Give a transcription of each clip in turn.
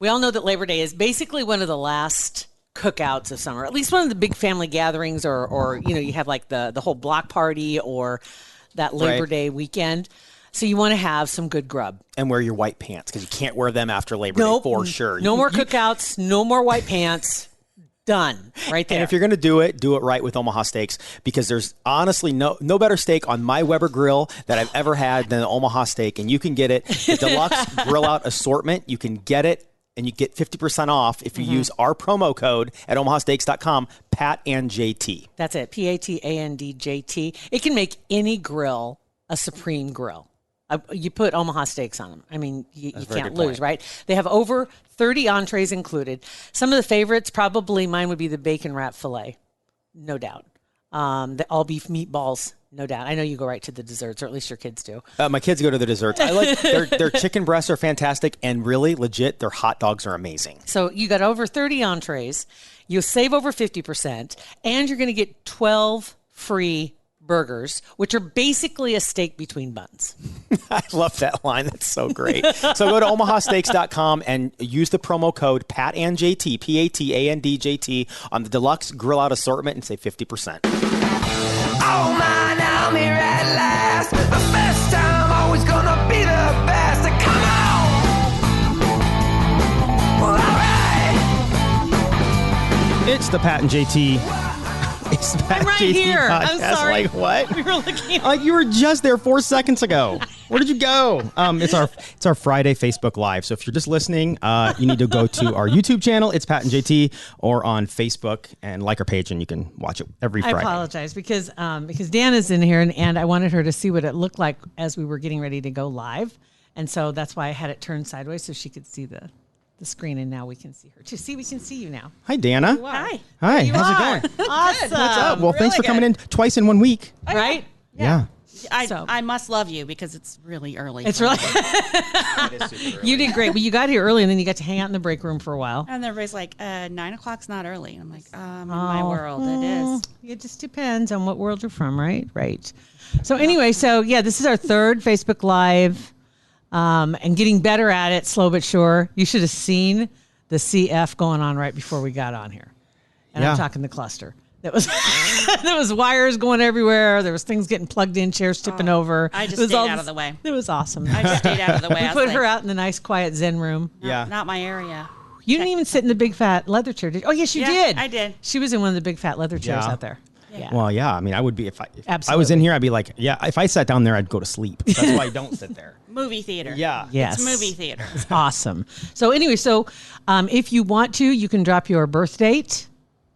We all know that Labor Day is basically one of the last cookouts of summer, at least one of the big family gatherings, or you have like the whole block party or that Labor Day weekend. So you want to have some good grub. And wear your white pants because you can't wear them after Labor Day for sure. No more cookouts, no more white pants. Done. Right there. And if you're going to do it right with Omaha Steaks, because there's honestly no better steak on my Weber grill that I've ever had than the Omaha Steak. And you can get it, the deluxe grill out assortment. You can get it. And you get 50% off if you use our promo code at omahasteaks.com, PatandJT. That's it, PatandJT. It can make any grill a supreme grill. You put Omaha Steaks on them. I mean, you can't lose, right? They have over 30 entrees included. Some of the favorites, probably mine would be the bacon wrap filet, no doubt. The all beef meatballs, no doubt. I know you go right to the desserts, or at least your kids do. My kids go to the desserts. I like their chicken breasts are fantastic, and really legit, their hot dogs are amazing. So you got over 30 entrees. You'll save over 50%, and you're going to get 12 free burgers, which are basically a steak between buns. I love that line. That's so great. So go to omahasteaks.com and use the promo code PatandJT, PatandJT, on the deluxe grill out assortment and save 50%. Oh man, I'm here at last. The best time, always gonna be the best. Come on! Well, alright! It's the Patand JT. It's the I'm right JT here. podcast. I'm sorry. Like what? We were looking. Like you were just there 4 seconds ago. Where did you go? It's our Friday Facebook Live. So if you're just listening, you need to go to our YouTube channel. It's PatandJT, or on Facebook and like our page, and you can watch it every Friday. I apologize because Dana's in here, and I wanted her to see what it looked like as we were getting ready to go live, and so that's why I had it turned sideways so she could see the screen, and now we can see her. We can see you now. Hi, Dana. Hi. Hi. How's it going? Awesome. What's up? Well, thanks for coming in twice in 1 week. Right? Yeah. I must love you because it's really early. It's really. It is super early. You did great. Well, you got here early, and then you got to hang out in the break room for a while. And everybody's like, 9 o'clock's not early. And I'm like, in my world, it is. It just depends on what world you're from, right? Right. So anyway, this is our third Facebook Live, and getting better at it, slow but sure. You should have seen the CF going on right before we got on here. And I'm talking the cluster. There was wires going everywhere. There was things getting plugged in, chairs tipping over. I just stayed out of the way. It was awesome. I just stayed out of the way. We put her out in the nice, quiet Zen room. Not my area. You didn't even sit in the big, fat leather chair, did you? Oh, yes, you did. I did. She was in one of the big, fat leather chairs out there. Yeah. Well, yeah. I mean, I would be if I was in here. I'd be like, if I sat down there, I'd go to sleep. That's why I don't sit there. Movie theater. Yeah. Yes. It's movie theater. It's awesome. So anyway, if you want to, you can drop your birth date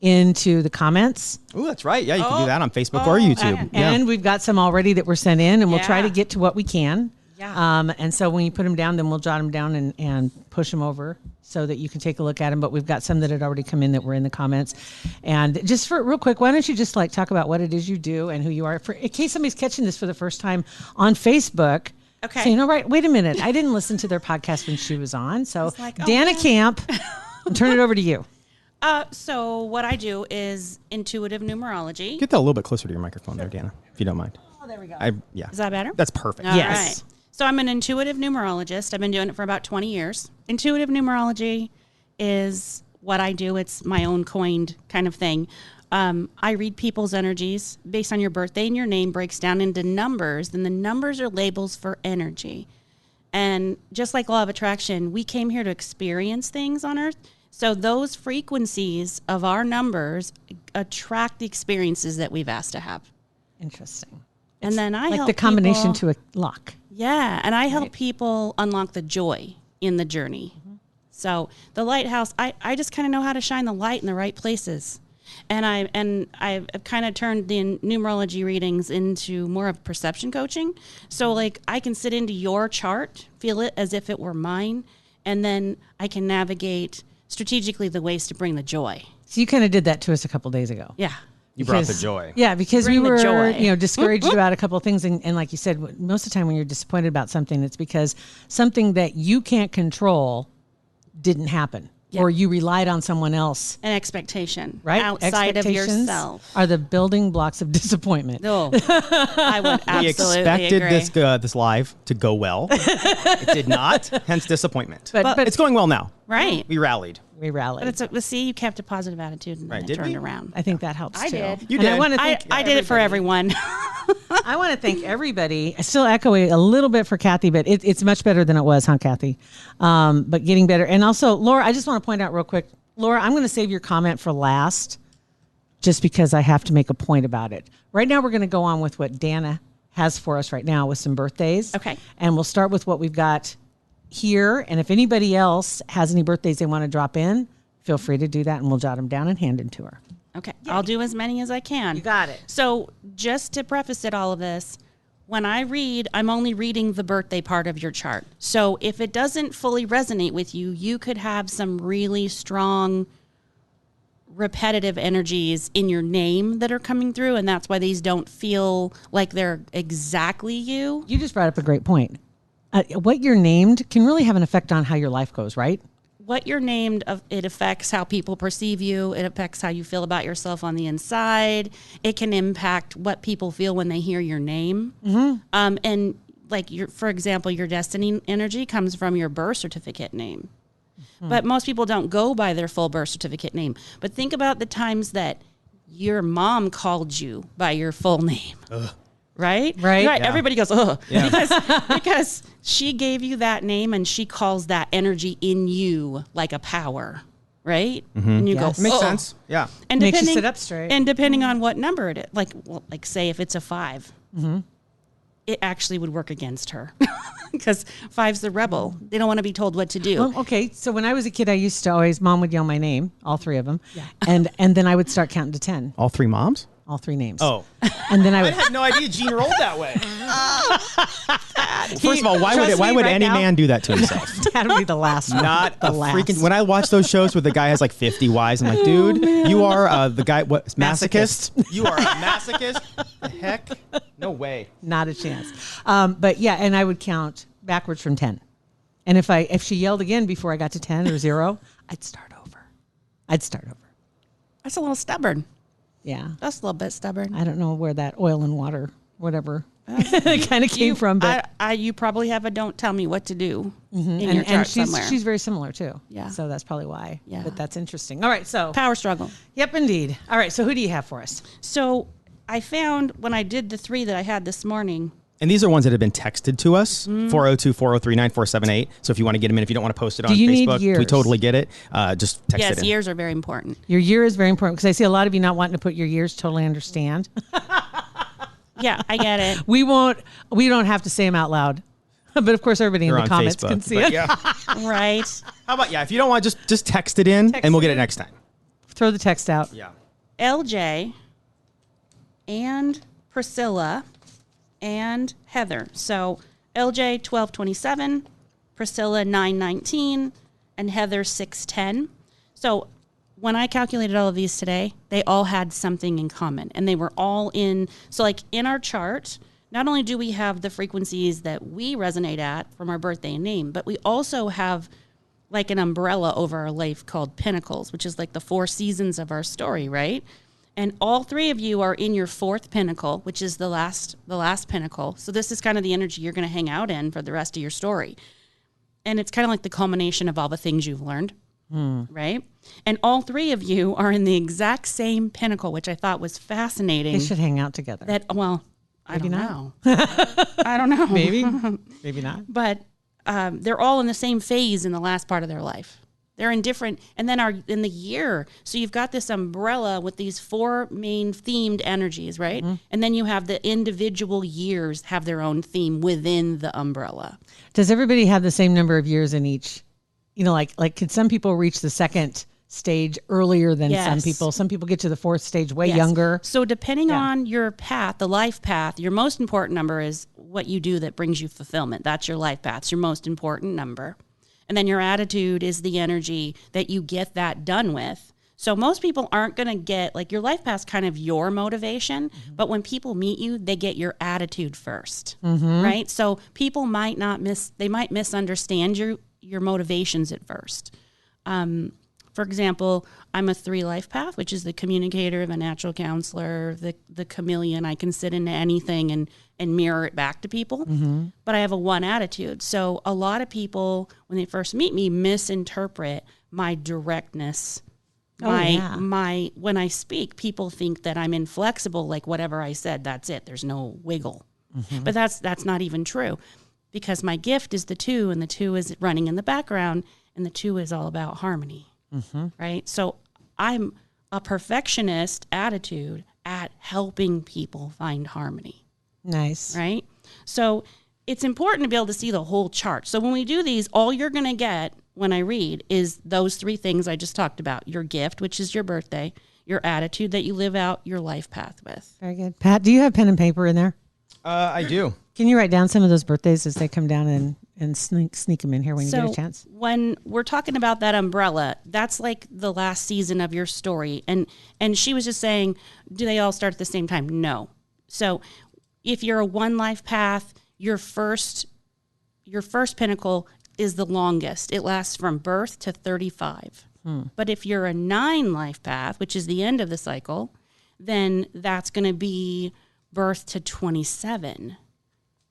into the comments. Oh, that's right. Yeah, you can do that on Facebook or YouTube. And we've got some already that were sent in, and we'll try to get to what we can. Yeah. And so when you put them down, then we'll jot them down and push them over so that you can take a look at them. But we've got some that had already come in that were in the comments. And just for real quick, why don't you just talk about what it is you do and who you are, in case somebody's catching this for the first time on Facebook. Okay. Saying, wait a minute. I didn't listen to their podcast when she was on. So Dana Camp, I'll turn it over to you. So what I do is intuitive numerology. Get that a little bit closer to your microphone there, Dana, if you don't mind. Oh, there we go. Is that better? That's perfect. All yes. right. So I'm an intuitive numerologist. I've been doing it for about 20 years. Intuitive numerology is what I do. It's my own coined kind of thing. I read people's energies based on your birthday, and your name breaks down into numbers. And the numbers are labels for energy. And just like law of attraction, we came here to experience things on Earth. So those frequencies of our numbers attract the experiences that we've asked to have. Interesting. And then I help like the combination people, to a lock. Yeah, and I help people unlock the joy in the journey. Mm-hmm. So the lighthouse, I just kind of know how to shine the light in the right places. And I've kind of turned the numerology readings into more of perception coaching. So like I can sit into your chart, feel it as if it were mine, and then I can navigate strategically the ways to bring the joy. So you kind of did that to us a couple days ago. Yeah. You brought the joy. Yeah, because Bring we the were joy. discouraged about a couple of things. And like you said, most of the time when you're disappointed about something, it's because something that you can't control didn't happen. Yeah. Or you relied on someone else. An expectation. Right? Outside of yourself. Are the building blocks of disappointment. No. I would absolutely We expected agree. this live to go well. It did not, hence disappointment. But it's going well now. Right. We rallied. We rallied. But see, you kept a positive attitude and then it turned around. I think that helps too. I did. You And did. I want to thank I did it for everyone. I want to thank everybody. I still echo a little bit for Kathy, but it's much better than it was, huh, Kathy? But getting better. And also, Laura, I just want to point out real quick, Laura, I'm going to save your comment for last just because I have to make a point about it. Right now, we're going to go on with what Dana has for us right now with some birthdays. Okay. And we'll start with what we've got here. And if anybody else has any birthdays they want to drop in, feel free to do that and we'll jot them down and hand them to her. Okay. I'll do as many as I can. You got it. So just to preface it, all of this, when I read, I'm only reading the birthday part of your chart. So if it doesn't fully resonate with you, you could have some really strong repetitive energies in your name that are coming through. And that's why these don't feel like they're exactly you. You just brought up a great point. What you're named can really have an effect on how your life goes, right? What you're named, it affects how people perceive you. It affects how you feel about yourself on the inside. It can impact what people feel when they hear your name. Mm-hmm. And like, for example, your destiny energy comes from your birth certificate name. Mm-hmm. But most people don't go by their full birth certificate name. But think about the times that your mom called you by your full name. Ugh. Right? Yeah. Everybody goes, oh, because she gave you that name and she calls that energy in you like a power, right? Mm-hmm. And you go, Makes sense. Yeah. And makes you sit up straight. And depending on what number it is, like say if it's a 5, it actually would work against her because 5's the rebel. They don't want to be told what to do. Well, okay, so when I was a kid, I used to always, Mom would yell my name, all 3 of them, and then I would start counting to 10. All 3 moms? All 3 names. Oh. And then I would. I had no idea Gene rolled that way. First of all, why would any man do that to himself? That would be the last one. Not the a last. freaking. When I watch those shows where the guy has like 50 wives, I'm like, dude, you are the guy. What masochist? You are a masochist. The heck? No way. Not a chance. But yeah, and I would count backwards from 10. And if she yelled again before I got to 10 or 0, I'd start over. That's a little stubborn. Yeah. That's a little bit stubborn. I don't know where that oil and water, whatever, kind of came from. But you probably have a don't tell me what to do in your chart somewhere. She's very similar too. Yeah. So that's probably why. Yeah. But that's interesting. All right. So Power struggle. Yep, indeed. All right. So who do you have for us? So I found when I did the 3 that I had this morning. And these are ones that have been texted to us, 402-403-9478. So if you want to get them in, if you don't want to post it on Facebook, we totally get it. Just text it in. Yes, years are very important. Your year is very important because I see a lot of you not wanting to put your years. Totally understand. Yeah, I get it. We don't have to say them out loud. But of course, everybody in the comments Facebook, can see it. Yeah. Right. How about, if you don't want, just text it in and we'll get it next time. Throw the text out. Yeah. LJ and Priscilla and Heather. So LJ 1227, Priscilla 919, and Heather 610. So when I calculated all of these today, they all had something in common, and they were all in. So like in our chart, not only do we have the frequencies that we resonate at from our birthday and name, but we also have like an umbrella over our life called Pinnacles, which is like the 4 seasons of our story, right? And all 3 of you are in your 4th pinnacle, which is the last pinnacle. So this is kind of the energy you're going to hang out in for the rest of your story. And it's kind of like the culmination of all the things you've learned, right? And all 3 of you are in the exact same pinnacle, which I thought was fascinating. They should hang out together. I don't know. I don't know. Maybe not. But they're all in the same phase in the last part of their life. They're in different, and then are in the year. So you've got this umbrella with these 4 main themed energies, right? Mm-hmm. And then you have the individual years have their own theme within the umbrella. Does everybody have the same number of years in each? Like could some people reach the 2nd stage earlier than some people? Some people get to the 4th stage way younger. So depending on your path, the life path, your most important number is what you do that brings you fulfillment. That's your life path. It's your most important number. And then your attitude is the energy that you get that done with. So most people aren't going to get, like, your life path's kind of your motivation, but when people meet you, they get your attitude first, right? So people might misunderstand your motivations at first. for example, I'm a 3 life path, which is the communicator, the natural counselor, the chameleon. I can sit into anything and mirror it back to people. But I have a 1 attitude. So a lot of people, when they first meet me, misinterpret my directness. When I speak, people think that I'm inflexible, like whatever I said, that's it. There's no wiggle. But that's not even true, because my gift is the 2, and the 2 is running in the background, and the 2 is all about harmony. Right? So I'm a perfectionist attitude at helping people find harmony. Nice. Right? So it's important to be able to see the whole chart. So when we do these, all you're going to get when I read is those 3 things I just talked about. Your gift, which is your birthday, your attitude that you live out your life path with. Very good. Pat, do you have pen and paper in there? I do. Can you write down some of those birthdays as they come down and sneak them in here when you get a chance? When we're talking about that umbrella, that's like the last season of your story. And she was just saying, do they all start at the same time? No. So if you're a 1 life path, your first pinnacle is the longest. It lasts from birth to 35. But if you're a 9 life path, which is the end of the cycle, then that's going to be birth to 27.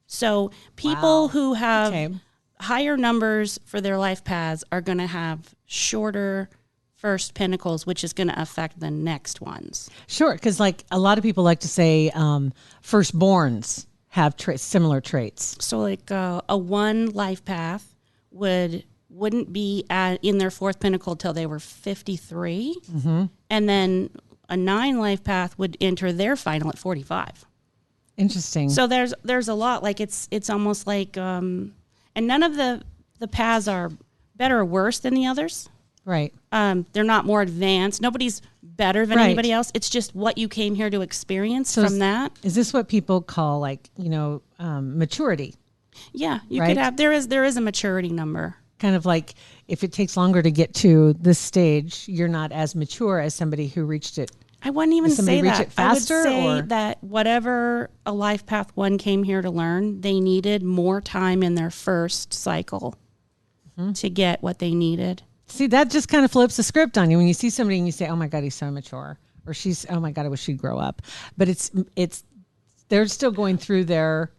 So people who have higher numbers for their life paths are going to have shorter first pinnacles, which is going to affect the next ones. Sure, because like a lot of people like to say firstborns have similar traits. So like a 1 life path wouldn't be in their 4th pinnacle till they were 53. And then a 9 life path would enter their final at 45. Interesting. So there's a lot, like it's almost like and none of the paths are better or worse than the others. Right. They're not more advanced. Nobody's better than anybody else. It's just what you came here to experience from that. Is this what people call like, maturity? Yeah, you could have there is a maturity number. Kind of like if it takes longer to get to this stage, you're not as mature as somebody who reached it. I wouldn't even say reach that. it faster, I would say or? that whatever a life path 1 came here to learn, they needed more time in their first cycle to get what they needed. See, that just kind of flips the script on you when you see somebody and you say, "Oh my God, he's so mature," or "She's, oh my God, I wish she'd grow up." But it's they're still going through their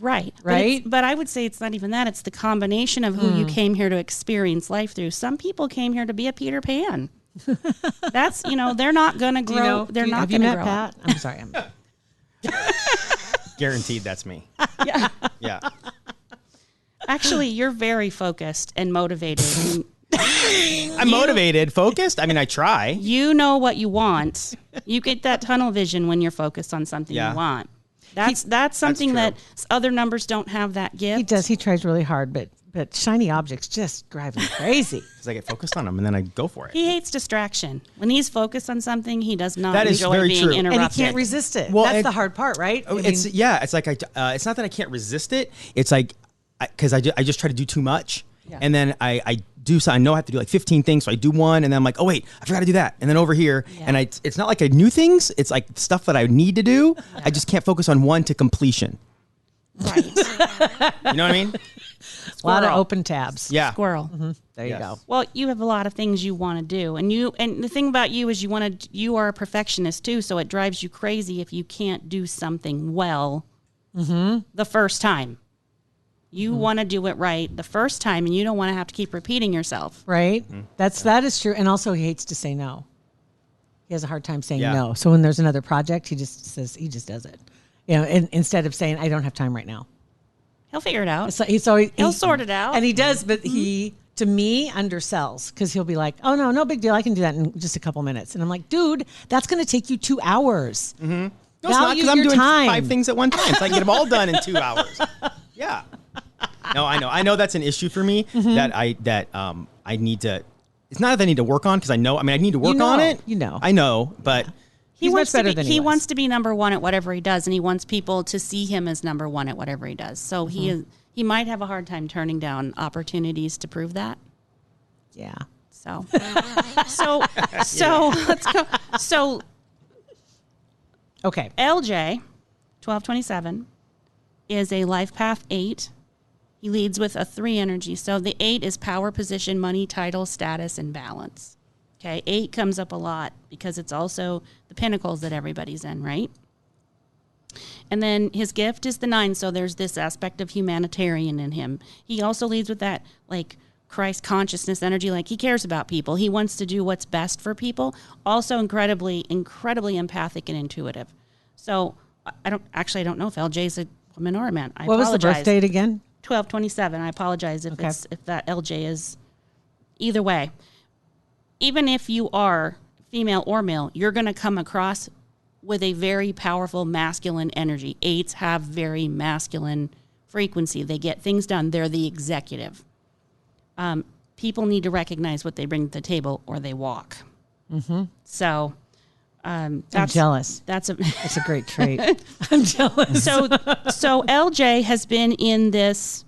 right. But I would say it's not even that. It's the combination of who you came here to experience life through. Some people came here to be a Peter Pan. That's they're not going to grow. They're not going to grow. Have you met Pat? I'm sorry. Guaranteed that's me. Yeah. Yeah. Actually, you're very focused and motivated. I'm motivated, focused. I mean, I try. You know what you want. You get that tunnel vision when you're focused on something you want. That's something that other numbers don't have that gift. He does. He tries really hard, but shiny objects just drive him crazy. Because I get focused on them and then I go for it. He hates distraction. When he's focused on something, he does not That is enjoy very being true. interrupted. And he can't resist it. Well, That's the hard part, right? It's like it's not that I can't resist it. It's like because I just try to do too much, and then I do. So I know I have to do like 15 things, so I do one, and then I'm like, oh wait, I forgot to do that, and then over here, and it's not like I knew things. It's like stuff that I need to do. I just can't focus on one to completion. Right. You know what I mean? A lot of open tabs. Yeah. Squirrel. There you go. Well, you have a lot of things you want to do, and the thing about you is you are a perfectionist too, so it drives you crazy if you can't do something well the first time. You want to do it right the first time, and you don't want to have to keep repeating yourself. Right. That is true. And also he hates to say no. He has a hard time saying no. So when there's another project, he just does it. And instead of saying, I don't have time right now. He'll figure it out. He'll sort it out. And he does, but he, to me, undersells because he'll be like, oh, no big deal. I can do that in just a couple minutes. And I'm like, dude, that's going to take you 2 hours. No, it's not because I'm doing 5 things at one time. So I can get them all done in 2 hours. Yeah. No, I know that's an issue for me that I need to. It's not that I need to work on because I know. I mean, I need to work on it. I know, but he's much better than he wants to be number 1 at whatever he does, and he wants people to see him as number 1 at whatever he does. So he might have a hard time turning down opportunities to prove that. Yeah. So let's go. So okay, LJ, 1227, is a life path 8. He leads with a 3 energy. So the 8 is power, position, money, title, status, and balance. Okay, 8 comes up a lot because it's also the pinnacles that everybody's in, right? And then his gift is the 9, so there's this aspect of humanitarian in him. He also leads with that, like, Christ consciousness energy, like he cares about people. He wants to do what's best for people. Also incredibly empathic and intuitive. So I don't know if LJ is a woman or a man. What was the birth date again? 12/27. I apologize if that LJ is either way. Even if you are female or male, you're going to come across with a very powerful masculine energy. 8s have very masculine frequency. They get things done. They're the executive. People need to recognize what they bring to the table or they walk. Mm-hmm. So I'm jealous. That's a great trait. I'm jealous. So LJ has been in this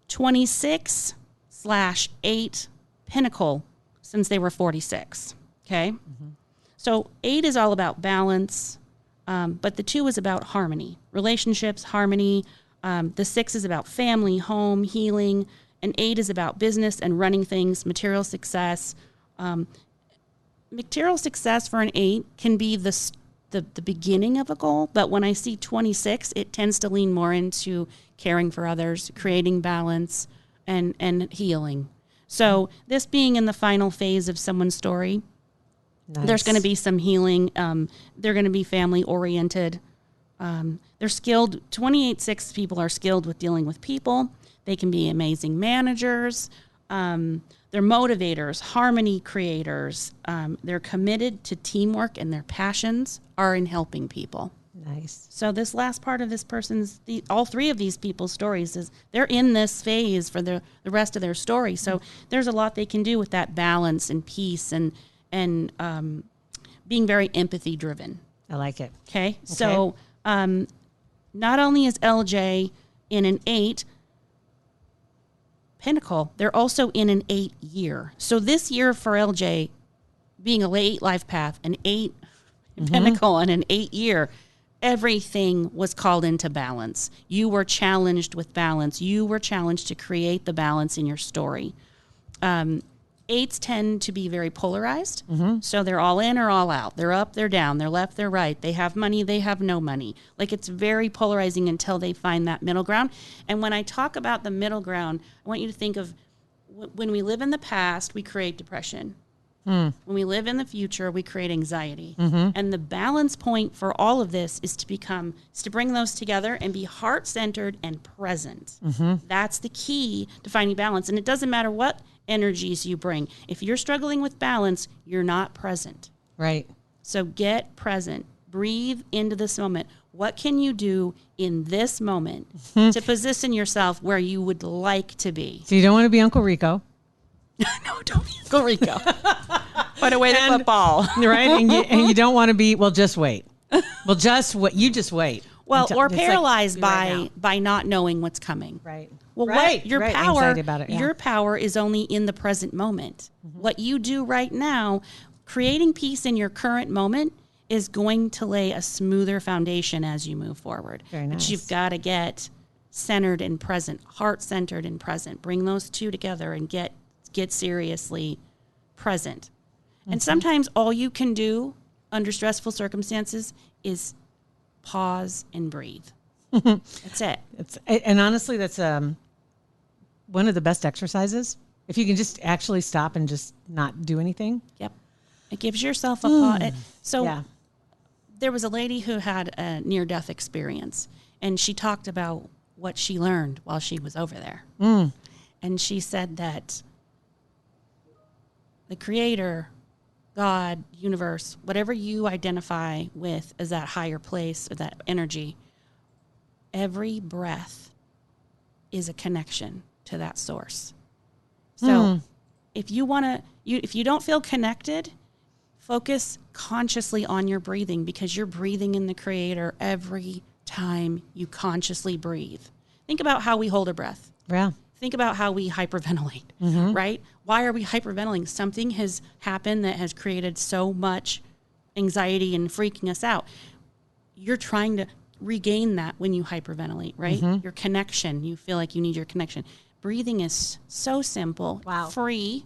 26/8 pinnacle since they were 46. Okay. Mm-hmm. So 8 is all about balance. But the 2 is about harmony, relationships, harmony. The 6 is about family, home, healing. And 8 is about business and running things, material success. Material success for an 8 can be the beginning of a goal, but when I see 26, it tends to lean more into caring for others, creating balance, and healing. So this being in the final phase of someone's story, nice. There's going to be some healing. They're going to be family-oriented. They're skilled. 28/6 people are skilled with dealing with people. They can be amazing managers. They're motivators, harmony creators. They're committed to teamwork, and their passions are in helping people. Nice. So this last part of this person's, all 3 of these people's stories is they're in this phase for the rest of their story. So there's a lot they can do with that balance and peace and being very empathy driven. I like it. Okay. So not only is LJ in an 8 pinnacle, they're also in an 8 year. So this year for LJ, being a 8 life path, an 8 pinnacle and an 8 year, everything was called into balance. You were challenged with balance. You were challenged to create the balance in your story. 8s tend to be very polarized. So they're all in or all out. They're up, they're down, they're left, they're right. They have money, they have no money. Like, it's very polarizing until they find that middle ground. And when I talk about the middle ground, I want you to think of when we live in the past, we create depression. When we live in the future, we create anxiety. And the balance point for all of this is to bring those together and be heart-centered and present. That's the key to finding balance. And it doesn't matter what energies you bring. If you're struggling with balance, you're not present. Right. So get present. Breathe into this moment. What can you do in this moment to position yourself where you would like to be? So you don't want to be Uncle Rico. No, don't be Uncle Rico. Put away the football. Right? And you don't want to be, well, just wait. Well, you just wait. Well, or paralyzed by not knowing what's coming. Right. Well, right. Your right. power, anxiety about it, yeah. Your power is only in the present moment. What you do right now, creating peace in your current moment, is going to lay a smoother foundation as you move forward. Very nice. But you've got to get centered and present, heart-centered and present. Bring those 2 together and get seriously present. And sometimes all you can do under stressful circumstances is pause and breathe. That's it. And honestly, that's one of the best exercises. If you can just actually stop and just not do anything. Yep. It gives yourself a pause. So there was a lady who had a near-death experience, and she talked about what she learned while she was over there. And she said that the Creator, God, universe, whatever you identify with as that higher place or that energy, every breath is a connection to that source. So if you don't feel connected, focus consciously on your breathing, because you're breathing in the Creator every time you consciously breathe. Think about how we hold our breath. Yeah. Think about how we hyperventilate, right? Why are we hyperventilating? Something has happened that has created so much anxiety and freaking us out. You're trying to regain that when you hyperventilate, right? Your connection. You feel like you need your connection. Breathing is so simple, free,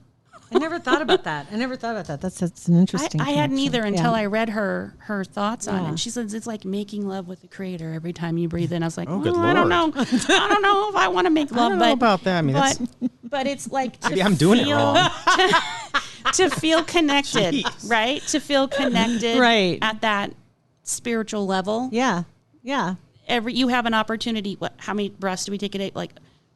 I never thought about that. That's an interesting I hadn't connection. either until Yeah. I read her thoughts on it. She says it's like making love with the Creator every time you breathe in. I was like, good I don't Lord. know. I don't know if I want to make love. I don't know about that. I mean, but it's like maybe I'm doing it wrong. to feel connected, Jeez. right? To feel connected Right. at that spiritual level. Yeah. Yeah. You have an opportunity. How many breaths do we take a day? Like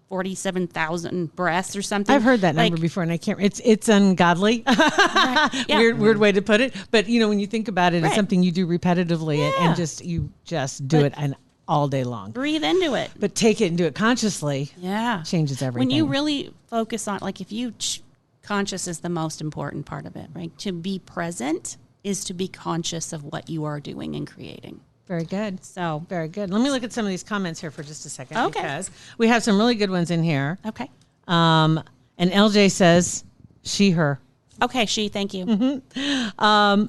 47,000 breaths or something. I've heard that number before, and I can't. It's ungodly. Right, yeah. Weird way to put it. But when you think about it, Right. it's something you do repetitively, and Yeah. you just do it and all day long. Breathe into it. But take it and do it consciously. Yeah. Changes everything. When you really focus on, like, if you conscious is the most important part of it, right? To be present is to be conscious of what you are doing and creating. Very good. So, Very good. Let me look at some of these comments here for just a second. Okay. Because we have some really good ones in here. okay. And LJ says, she, her. Okay, thank you. A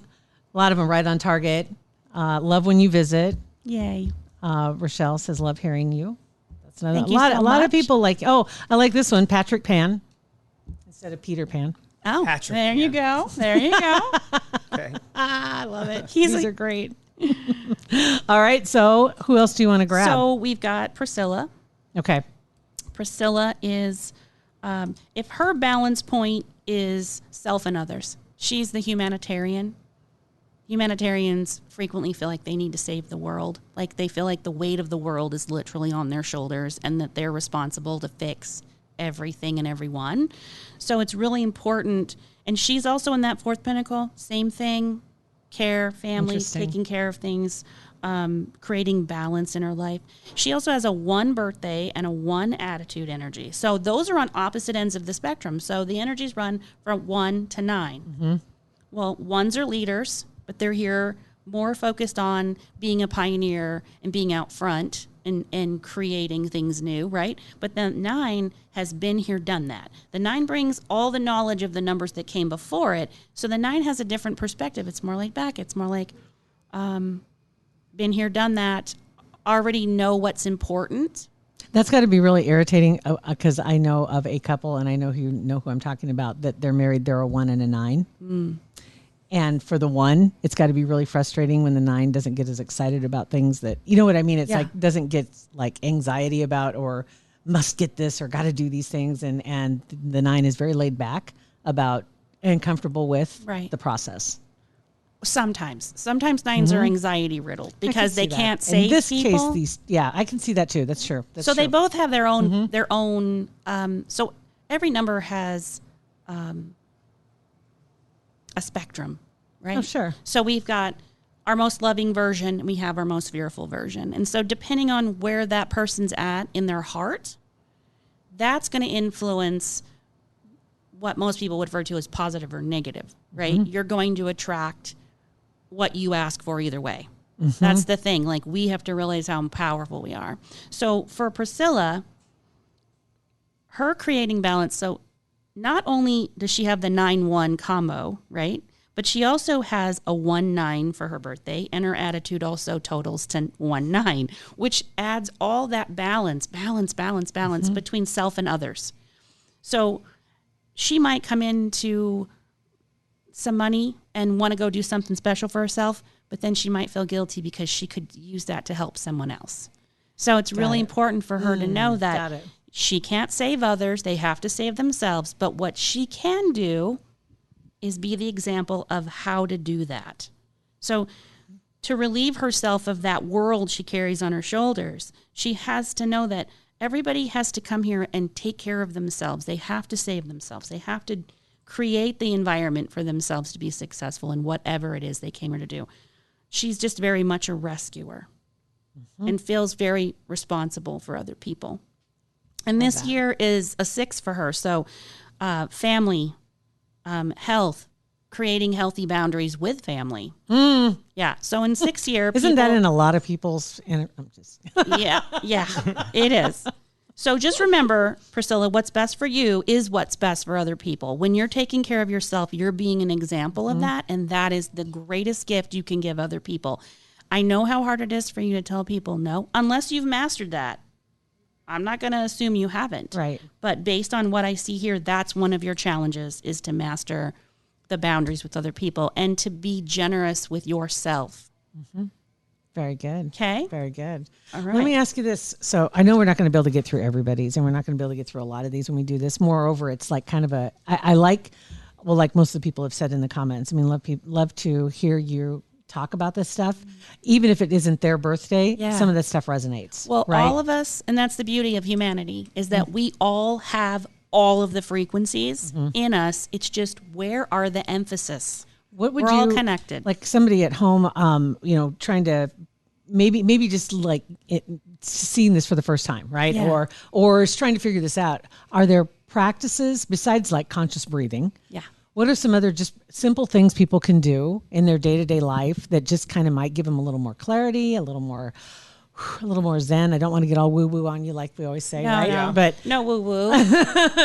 lot of them right on target. Love when you visit. Yay. Rochelle says, love hearing you. That's another. Thank a you lot, so a lot of much. people like, I like this one, Patrick Pan instead of Peter Pan. Oh, Patrick, there you go. There you go. Okay. I love it. He's These like- are great. All right. So who else do you want to grab? So we've got Priscilla. Okay. Priscilla is, if her balance point is self and others, she's the humanitarian. Humanitarians frequently feel like they need to save the world. Like they feel like the weight of the world is literally on their shoulders and that they're responsible to fix everything and everyone. So it's really important. And she's also in that fourth pinnacle, same thing, care, family, Interesting. taking care of things, creating balance in her life. She also has a 1 birthday and a 1 attitude energy. So those are on opposite ends of the spectrum. So the energies run from 1 to 9. Mm-hmm. Well, 1s are leaders, but they're here more focused on being a pioneer and being out front and creating things new, right? But the 9 has been here, done that. The 9 brings all the knowledge of the numbers that came before it. So the 9 has a different perspective. It's more laid back. It's more like, been here, done that, already know what's important. That's got to be really irritating because I know of a couple, and I know who I'm talking about, that they're married. They're a 1 and a 9. And for the 1, it's got to be really frustrating when the 9 doesn't get as excited about things that, you know what I mean? It's Yeah. like doesn't get like anxiety about or must get this or got to do these things. And the 9 is very laid back about and comfortable with Right. the process. Sometimes 9s are anxiety riddled because I can they see that. can't save In this people. case, I can see that too. That's true. That's So they true. both have their own. So every number has a spectrum, right? Oh, sure. So we've got our most loving version, and we have our most fearful version. And so depending on where that person's at in their heart, that's going to influence what most people would refer to as positive or negative, right? You're going to attract what you ask for either way. That's the thing. Like, we have to realize how powerful we are. So for Priscilla, her creating balance, so not only does she have the 9-1 combo, right? But she also has a 1-9 for her birthday, and her attitude also totals to 1-9, which adds all that balance between self and others. So she might come into some money and want to go do something special for herself, but then she might feel guilty because she could use that to help someone else. So it's really important for her to know got that it. she can't save others. They have to save themselves. But what she can do is be the example of how to do that. So to relieve herself of that world she carries on her shoulders, she has to know that everybody has to come here and take care of themselves. They have to save themselves. They have to create the environment for themselves to be successful in whatever it is they came here to do. She's just very much a rescuer and feels very responsible for other people. And this year is a 6 for her. So family, health, creating healthy boundaries with family. Yeah. So in 6 year, Isn't that in a lot of people's? I'm just. yeah, it is. So just remember, Priscilla, what's best for you is what's best for other people. When you're taking care of yourself, you're being an example of that, and that is the greatest gift you can give other people. I know how hard it is for you to tell people no, unless you've mastered that. I'm not going to assume you haven't. Right. But based on what I see here, that's one of your challenges, is to master the boundaries with other people and to be generous with yourself. Mm-hmm. Very good. Okay. Very good. All right. Let me ask you this. So I know we're not going to be able to get through everybody's, and we're not going to be able to get through a lot of these when we do this. Moreover, it's like kind of I like, well, like most of the people have said in the comments, I mean, love to hear you talk about this stuff, even if it isn't their birthday. Yeah. Some of this stuff resonates. Well, right? all of us, and that's the beauty of humanity, is that we all have all of the frequencies in us. It's just, where are the emphasis? What would We're you, all connected. Like somebody at home, trying to maybe just like seeing this for the first time, right? Yeah. Or is trying to figure this out. Are there practices besides like conscious breathing? Yeah. What are some other just simple things people can do in their day-to-day life that just kind of might give them a little more clarity, a little more zen? I don't want to get all woo-woo on you like we always say, right? No. But no woo-woo.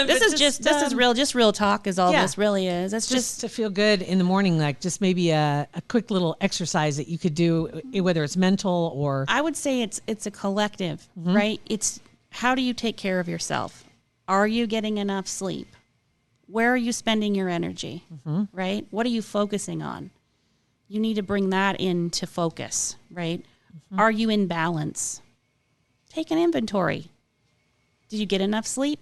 This is real talk is all this really is. It's just to feel good in the morning, like just maybe a quick little exercise that you could do, whether it's mental or... I would say it's a collective, right? It's, how do you take care of yourself? Are you getting enough sleep? Where are you spending your energy, right? What are you focusing on? You need to bring that into focus, right? Are you in balance? Take an inventory. Did you get enough sleep?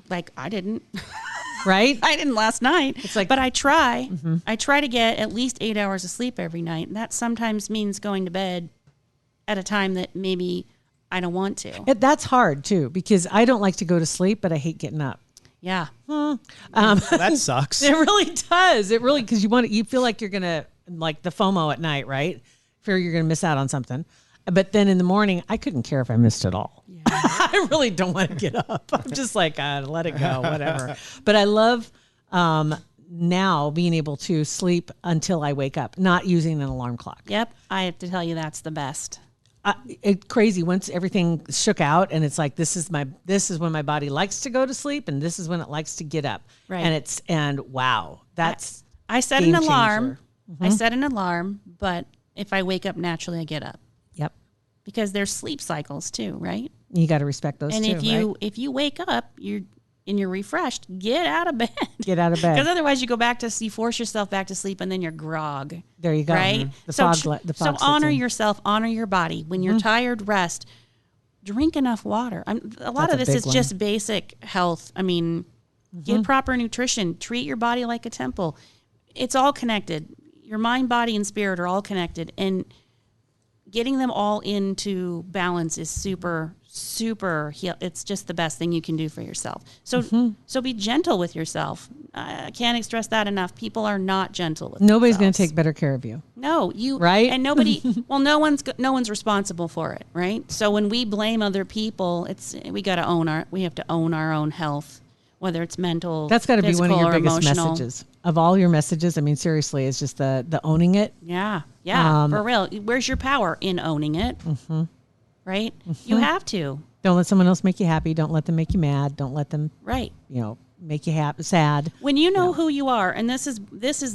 Like I didn't. Right? I didn't last night. It's like, but I try. I try to get at least 8 hours of sleep every night. And that sometimes means going to bed at a time that maybe I don't want to. That's hard too, because I don't like to go to sleep, but I hate getting up. Yeah. That sucks. It really does. It really, because you feel like you're going to, like the FOMO at night, right? Fear you're going to miss out on something. But then in the morning, I couldn't care if I missed it all. Yeah. I really don't want to get up. I'm just like, let it go, whatever. But I love now being able to sleep until I wake up, not using an alarm clock. Yep. I have to tell you, that's the best. It's crazy once everything shook out, and it's like this is when my body likes to go to sleep, and this is when it likes to get up. Right. And wow, that's I set an alarm. I set an alarm, but if I wake up naturally, I get up. Yep. Because there's sleep cycles too, right? You got to respect those. And too, if you wake up, you're refreshed, get out of bed. Get out of bed. Because otherwise you force yourself back to sleep, and then you're grog. There you go. Right? The so fog honor in. yourself, honor your body. When you're tired, rest. Drink enough water. A lot of this is just basic health. I mean, get proper nutrition. Treat your body like a temple. It's all connected. Your mind, body, and spirit are all connected. And getting them all into balance is super it's just the best thing you can do for yourself. So be gentle with yourself. I can't stress that enough. People are not gentle with Nobody's going themselves. to take better care of you. No, you right? And nobody. Well, no one's responsible for it, right? So when we blame other people, we have to own our own health, whether it's mental. That's got to be one of your biggest emotional. messages of all your messages. I mean, seriously, it's just the owning it. Yeah, for real. Where's your power in owning it? Right? You have to. Don't let someone else make you happy. Don't let them make you mad. Don't let them, right? Make you sad. When you know who you are, and this is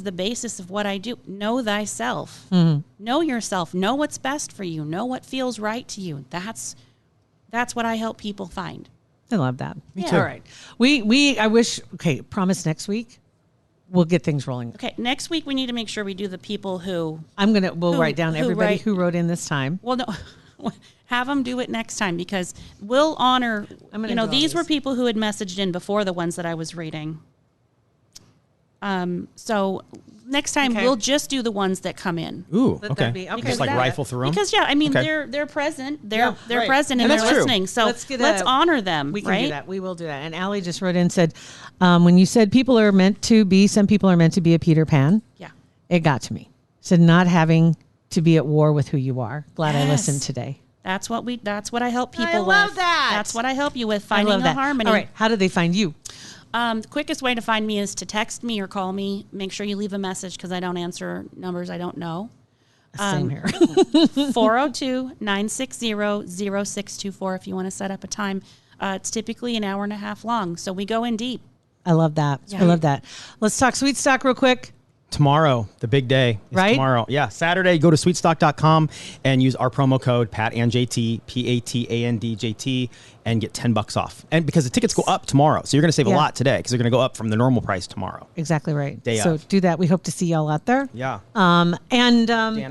the basis of what I do. Know thyself. Know yourself. Know what's best for you. Know what feels right to you. That's what I help people find. I love that. Me too. All right. Promise next week we'll get things rolling. Okay, next week we need to make sure we do the people who we'll write down everybody who wrote in this time. Well, no. Have them do it next time, because we'll honor, these were people who had messaged in before the ones that I was reading. So next time we'll just do the ones that come in. Ooh, okay. Just like rifle through them? Because they're present. They're present and they're listening. So let's honor them. We can do that. We will do that. And Allie just wrote in and said, when you said some people are meant to be a Peter Pan. Yeah. It got to me. Said not having to be at war with who you are. Glad I listened today. That's what I help people with. I love that. That's what I help you with, finding the harmony. All right. How do they find you? The quickest way to find me is to text me or call me. Make sure you leave a message, because I don't answer numbers I don't know. Same here. 402-960-0624 if you want to set up a time. It's typically an hour and a half long, so we go in deep. I love that. Yeah. I love that. Let's talk Sweet Stock real quick. Tomorrow, the big day is right? Tomorrow. Yeah. Saturday, go to sweetstock.com and use our promo code PatandJT, PatandJT, and get $10 off. And because the tickets go up tomorrow. So you're going to save a lot today because they're going to go up from the normal price tomorrow. Exactly right. Day so of. do that. We hope to see y'all out there. Yeah. Dana,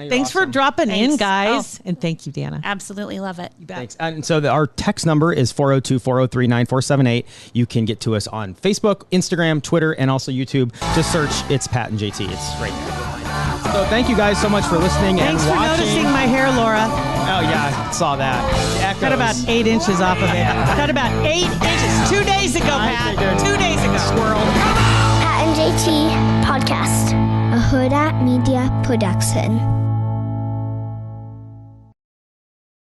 thanks for dropping in, Thanks. guys. And thank you, Dana. Absolutely love it. You bet. Thanks. And so our text number is 402-403-9478. You can get to us on Facebook, Instagram, Twitter, and also YouTube. Just search It's Pat and JT. It's right there. So thank you guys so much for listening Thanks and for watching. noticing my hair, Laura. Oh, yeah. I saw that. Cut about 8 inches off of it. Cut about 8 inches. 2 days ago, Pat. 2 days ago. Squirrel. Pat and JT Podcast, a Hurrdat Media Production.